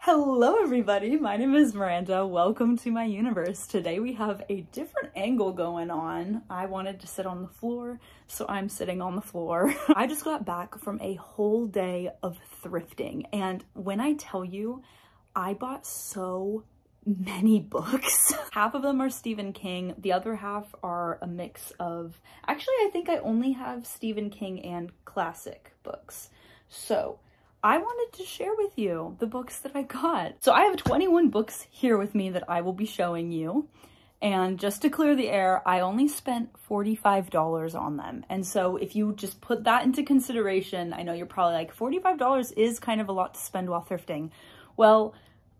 Hello everybody, my name is Miranda. Welcome to my universe. Today we have a different angle going on. I wanted to sit on the floor, so I'm sitting on the floor. I just got back from a whole day of thrifting, and when I tell you, I bought so many books. Half of them are Stephen King, the other half are a mix of, actually I think I only have Stephen King and classic books. So I wanted to share with you the books that I got. So I have 21 books here with me that I will be showing you. And just to clear the air, I only spent $45 on them. And so if you just put that into consideration, I know you're probably like, $45 is kind of a lot to spend while thrifting. Well,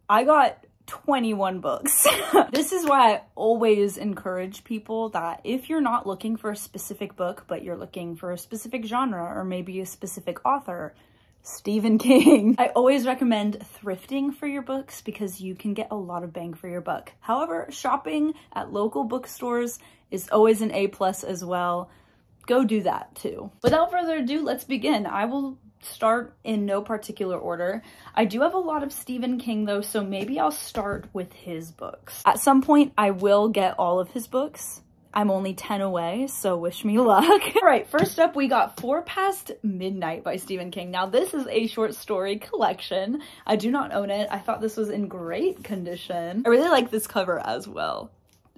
I got 21 books. This is why I always encourage people that if you're not looking for a specific book, but you're looking for a specific genre or maybe a specific author, Stephen King. I always recommend thrifting for your books because you can get a lot of bang for your buck. However, shopping at local bookstores is always an A+ as well. Go do that too. Without further ado, let's begin. I will start in no particular order. I do have a lot of Stephen King though, so maybe I'll start with his books. At some point, I will get all of his books. I'm only 10 away, so wish me luck. All right, first up, we got 4 Past Midnight by Stephen King. Now, this is a short story collection. I do not own it. I thought this was in great condition. I really like this cover as well.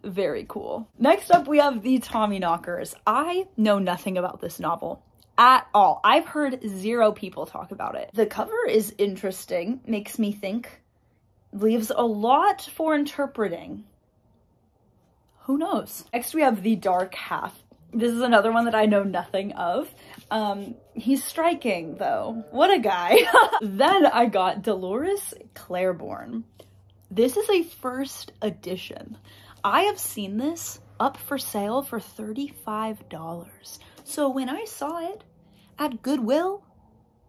Very cool. Next up, we have The Tommyknockers. I know nothing about this novel at all. I've heard 0 people talk about it. The cover is interesting, makes me think, leaves a lot for interpreting. Who knows? Next we have The Dark Half. This is another one that I know nothing of. He's striking though. What a guy. Then I got Dolores Claiborne. This is a first edition. I have seen this up for sale for $35. So when I saw it at Goodwill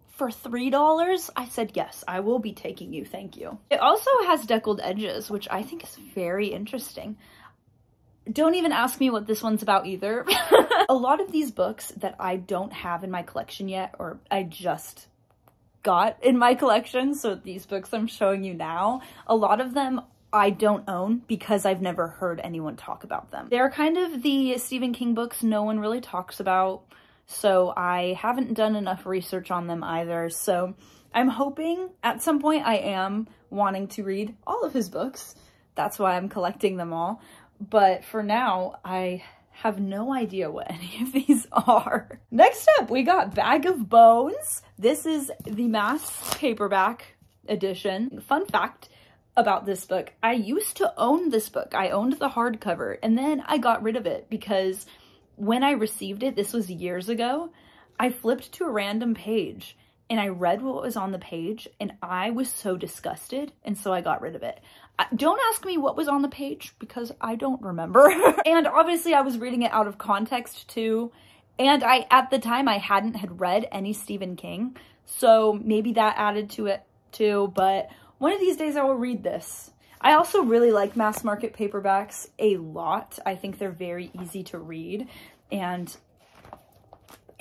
for $3, I said, yes, I will be taking you, thank you. It also has deckled edges, which I think is very interesting. Don't even ask me what this one's about either. A lot of these books that I don't have in my collection yet, or I just got in my collection, so these books I'm showing you now, a lot of them I don't own because I've never heard anyone talk about them. They're kind of the Stephen King books no one really talks about, so I haven't done enough research on them either. So I'm hoping at some point I am wanting to read all of his books. That's why I'm collecting them all. But for now, I have no idea what any of these are. Next up, we got Bag of Bones. This is the mass paperback edition. Fun fact about this book, I used to own this book. I owned the hardcover and then I got rid of it because when I received it, this was years ago, I flipped to a random page and I read what was on the page and I was so disgusted, and so I got rid of it. Don't ask me what was on the page because I don't remember. And obviously I was reading it out of context too. And at the time I hadn't had read any Stephen King, so maybe that added to it too, but one of these days I will read this. I also really like mass market paperbacks a lot. I think they're very easy to read and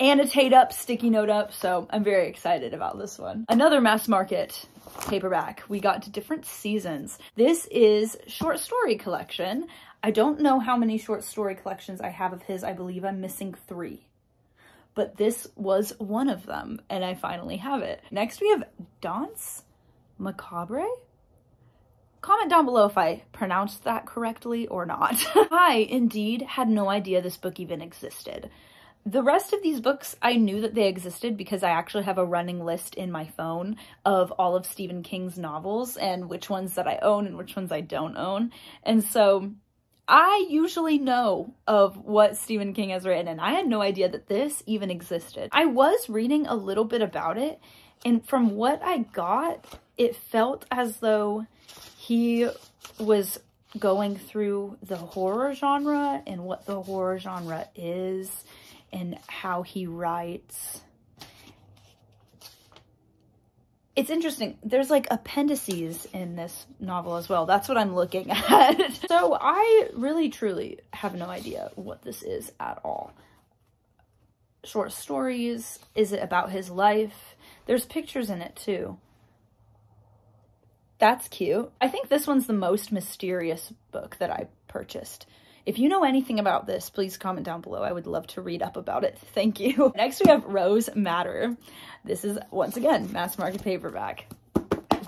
annotate up, sticky note up, so I'm very excited about this one. Another mass market paperback, we got Different Seasons. This is short story collection. I don't know how many short story collections I have of his. I believe I'm missing 3. But this was one of them, and I finally have it. Next we have Danse Macabre? Comment down below if I pronounced that correctly or not. I indeed had no idea this book even existed. The rest of these books, I knew that they existed because I actually have a running list in my phone of all of Stephen King's novels and which ones that I own and which ones I don't own. And so I usually know of what Stephen King has written, and I had no idea that this even existed. I was reading a little bit about it, and from what I got, it felt as though he was going through the horror genre and what the horror genre is and how he writes. It's interesting. There's like appendices in this novel as well. That's what I'm looking at. So I really truly have no idea what this is at all. Short stories? Is it about his life? There's pictures in it too. That's cute. I think this one's the most mysterious book that I purchased. If you know anything about this, please comment down below. I would love to read up about it. Thank you. Next, we have Rose Matter. This is, once again, mass market paperback.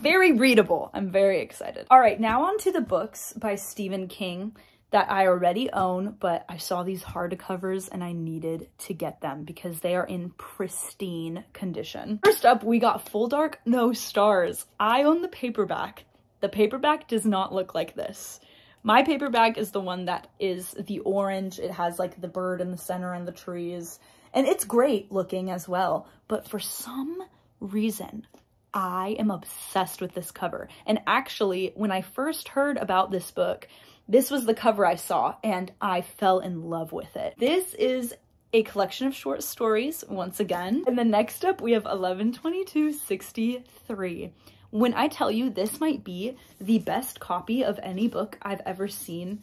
Very readable. I'm very excited. All right, now on to the books by Stephen King that I already own, but I saw these hardcovers and I needed to get them because they are in pristine condition. First up, we got Full Dark, No Stars. I own the paperback. The paperback does not look like this. My paperback is the one that is the orange. It has like the bird in the center and the trees, and it's great looking as well. But for some reason, I am obsessed with this cover. And actually, when I first heard about this book, this was the cover I saw and I fell in love with it. This is a collection of short stories once again. And then next up we have 11/22/63. When I tell you this might be the best copy of any book I've ever seen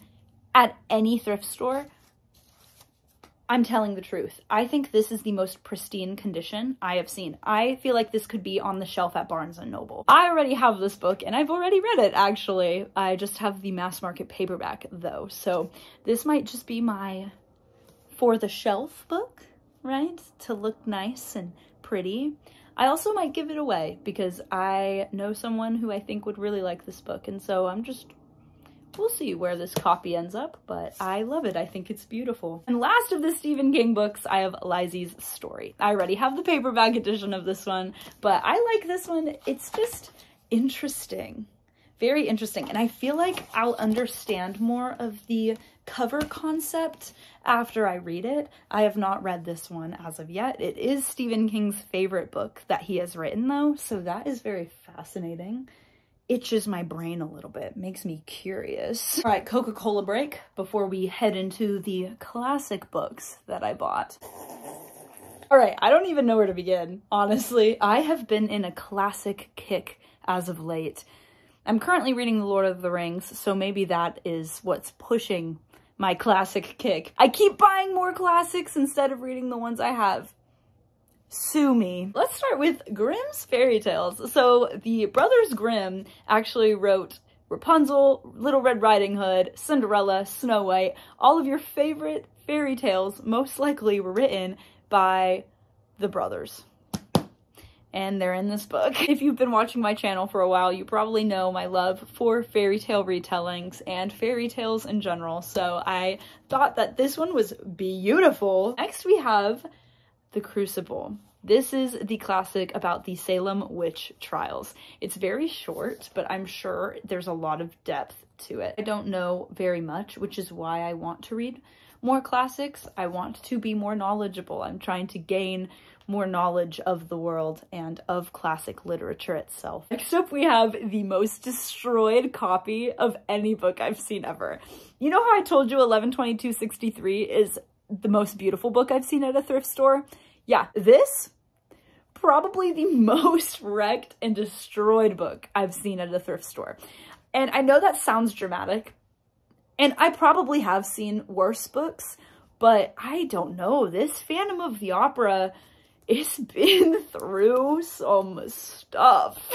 at any thrift store, I'm telling the truth. I think this is the most pristine condition I have seen. I feel like this could be on the shelf at Barnes & Noble. I already have this book and I've already read it, actually. I just have the mass market paperback though. So this might just be my for the shelf book, right? To look nice and pretty. I also might give it away because I know someone who I think would really like this book. And so we'll see where this copy ends up, but I love it. I think it's beautiful. And last of the Stephen King books, I have Lizzie's Story. I already have the paperback edition of this one, but I like this one. It's just interesting. Very interesting. And I feel like I'll understand more of the cover concept after I read it. I have not read this one as of yet. It is Stephen King's favorite book that he has written though, so that is very fascinating. Itches my brain a little bit, makes me curious. All right, Coca-Cola break before we head into the classic books that I bought. All right, I don't even know where to begin, honestly. I have been in a classic kick as of late. I'm currently reading The Lord of the Rings, so maybe that is what's pushing my classic kick. I keep buying more classics instead of reading the ones I have. Sue me. Let's start with Grimm's fairy tales. So the Brothers Grimm actually wrote Rapunzel, Little Red Riding Hood, Cinderella, Snow White. All of your favorite fairy tales most likely were written by the brothers. And they're in this book. If you've been watching my channel for a while, you probably know my love for fairy tale retellings and fairy tales in general. So I thought that this one was beautiful. Next we have The Crucible. This is the classic about the Salem witch trials. It's very short, but I'm sure there's a lot of depth to it. I don't know very much, which is why I want to read more classics. I want to be more knowledgeable. I'm trying to gain more knowledge of the world and of classic literature itself. Next up, we have the most destroyed copy of any book I've seen ever. You know how I told you 11/22/63 is the most beautiful book I've seen at a thrift store? Yeah, this, probably the most wrecked and destroyed book I've seen at a thrift store. And I know that sounds dramatic, and I probably have seen worse books, but I don't know. This Phantom of the Opera, it's been through some stuff.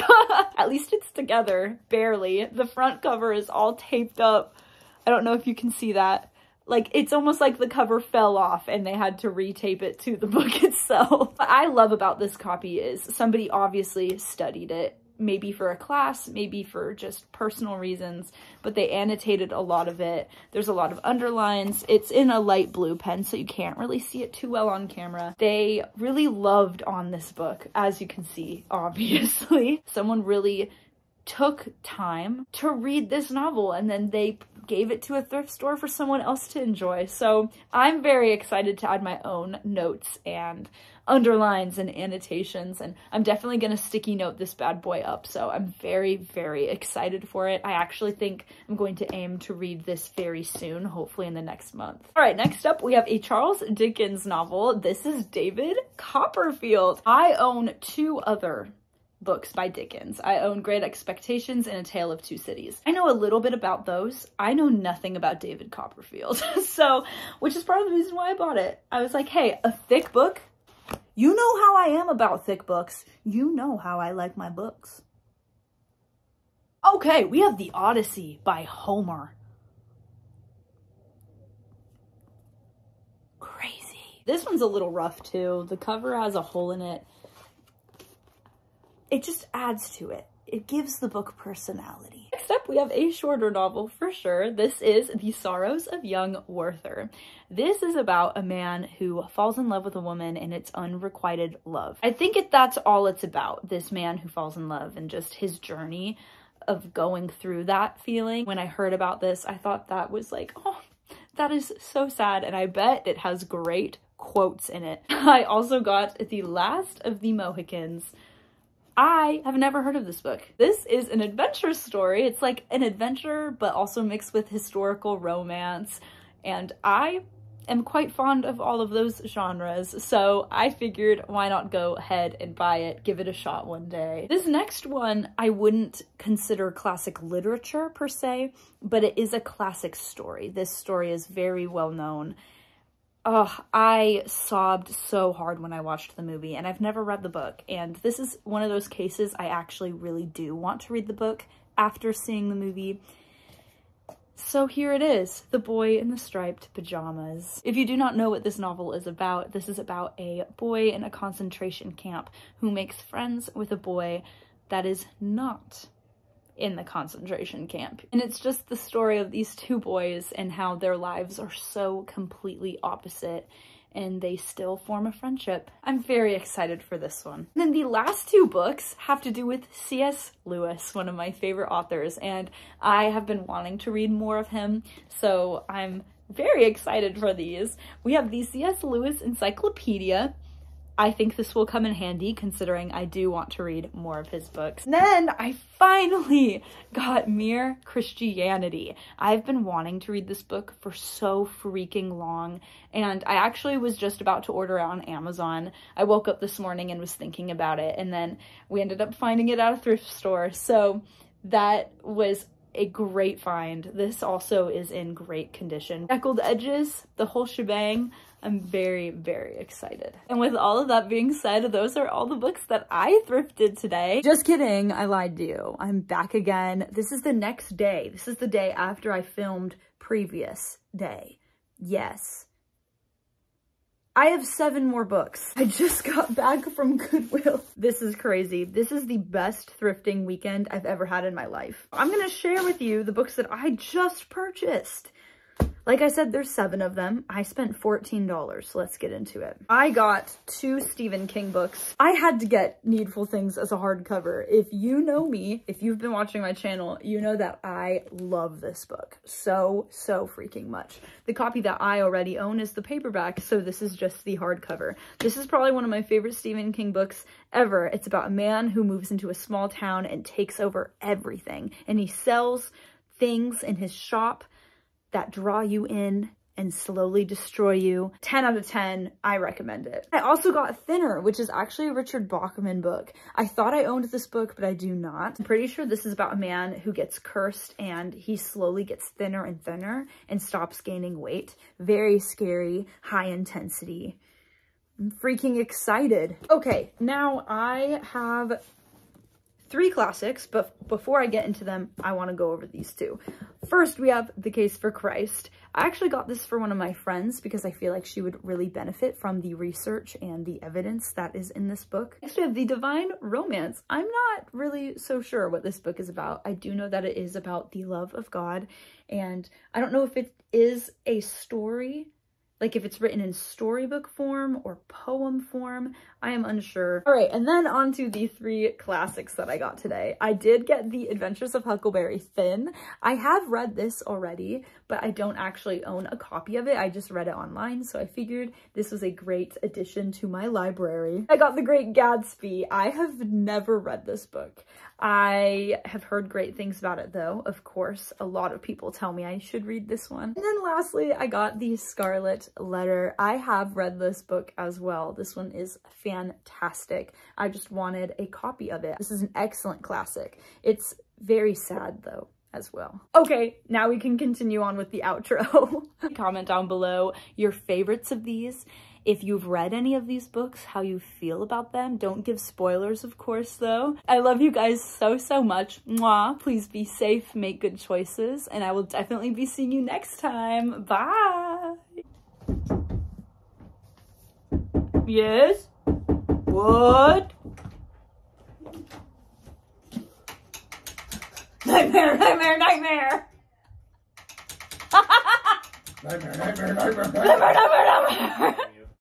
At least it's together, barely. The front cover is all taped up. I don't know if you can see that. Like, it's almost like the cover fell off and they had to retape it to the book itself. What I love about this copy is somebody obviously studied it, maybe for a class, maybe for just personal reasons, but they annotated a lot of it. There's a lot of underlines. It's in a light blue pen, so you can't really see it too well on camera. They really loved on this book, as you can see, obviously. Someone really took time to read this novel, and then they gave it to a thrift store for someone else to enjoy. So I'm very excited to add my own notes and underlines and annotations, and I'm definitely going to sticky note this bad boy up. So I'm very, very excited for it. I actually think I'm going to aim to read this very soon, hopefully in the next month. All right, next up we have a Charles Dickens novel. This is David Copperfield. I own two other books by Dickens. I own Great Expectations and A Tale of Two Cities. I know a little bit about those. I know nothing about David Copperfield. So, which is part of the reason why I bought it. I was like, hey, a thick book? You know how I am about thick books. You know how I like my books. Okay, we have The Odyssey by Homer. Crazy. This one's a little rough too. The cover has a hole in it. It just adds to it. It gives the book personality. Next up, we have a shorter novel for sure. This is The Sorrows of Young Werther. This is about a man who falls in love with a woman and it's unrequited love. I think that's all it's about, this man who falls in love and just his journey of going through that feeling. When I heard about this, I thought that was like, oh, that is so sad, and I bet it has great quotes in it. I also got The Last of the Mohicans. I have never heard of this book. This is an adventure story. It's like an adventure, but also mixed with historical romance. And I am quite fond of all of those genres. So I figured, why not go ahead and buy it, give it a shot one day. This next one, I wouldn't consider classic literature per se, but it is a classic story. This story is very well known. Oh, I sobbed so hard when I watched the movie, and I've never read the book. And this is one of those cases I actually really do want to read the book after seeing the movie. So here it is, The Boy in the Striped Pajamas. If you do not know what this novel is about, this is about a boy in a concentration camp who makes friends with a boy that is not in the concentration camp. And it's just the story of these two boys and how their lives are so completely opposite and they still form a friendship. I'm very excited for this one. And then the last two books have to do with C.S. Lewis, one of my favorite authors, and I have been wanting to read more of him, so I'm very excited for these. We have the C.S. Lewis Encyclopedia. I think this will come in handy considering I do want to read more of his books. And then I finally got Mere Christianity. I've been wanting to read this book for so freaking long, and I actually was just about to order it on Amazon. I woke up this morning and was thinking about it, and then we ended up finding it at a thrift store. So that was a great find. This also is in great condition. Speckled edges, the whole shebang. I'm very, very excited. And with all of that being said, those are all the books that I thrifted today. Just kidding, I lied to you. I'm back again. This is the next day. This is the day after I filmed previous day. Yes. I have 7 more books. I just got back from Goodwill. This is crazy. This is the best thrifting weekend I've ever had in my life. I'm gonna share with you the books that I just purchased. Like I said, there's 7 of them. I spent $14. Let's get into it. I got 2 Stephen King books. I had to get Needful Things as a hardcover. If you know me, if you've been watching my channel, you know that I love this book so freaking much. The copy that I already own is the paperback, so this is just the hardcover. This is probably one of my favorite Stephen King books ever. It's about a man who moves into a small town and takes over everything, and he sells things in his shop that draw you in and slowly destroy you. 10 out of 10, I recommend it. I also got Thinner, which is actually a Richard Bachman book. I thought I owned this book, but I do not. I'm pretty sure this is about a man who gets cursed and he slowly gets thinner and thinner and stops gaining weight. Very scary, high intensity. I'm freaking excited. Okay, now I have 3 classics, but before I get into them, I want to go over these 2. First, we have The Case for Christ. I actually got this for one of my friends because I feel like she would really benefit from the research and the evidence that is in this book. Next, we have The Divine Romance. I'm not really so sure what this book is about. I do know that it is about the love of God, and I don't know if it is a story, like if it's written in storybook form or poem form. I am unsure. All right, and then on to the 3 classics that I got today. I did get The Adventures of Huckleberry Finn. I have read this already, but I don't actually own a copy of it. I just read it online, so I figured this was a great addition to my library. I got The Great Gatsby. I have never read this book. I have heard great things about it though. Of course, a lot of people tell me I should read this one. And then lastly, I got The Scarlet Letter. I have read this book as well. This one is fantastic. I just wanted a copy of it. This is an excellent classic. It's very sad though as well. Okay, now we can continue on with the outro. Comment down below your favorites of these if you've read any of these books, how you feel about them. Don't give spoilers, of course, though. I love you guys so, so much. Mwah. Please be safe, make good choices, and I will definitely be seeing you next time. Bye. Yes? What? Nightmare, nightmare, nightmare! Nightmare, nightmare, nightmare, Nightmare, nightmare, nightmare!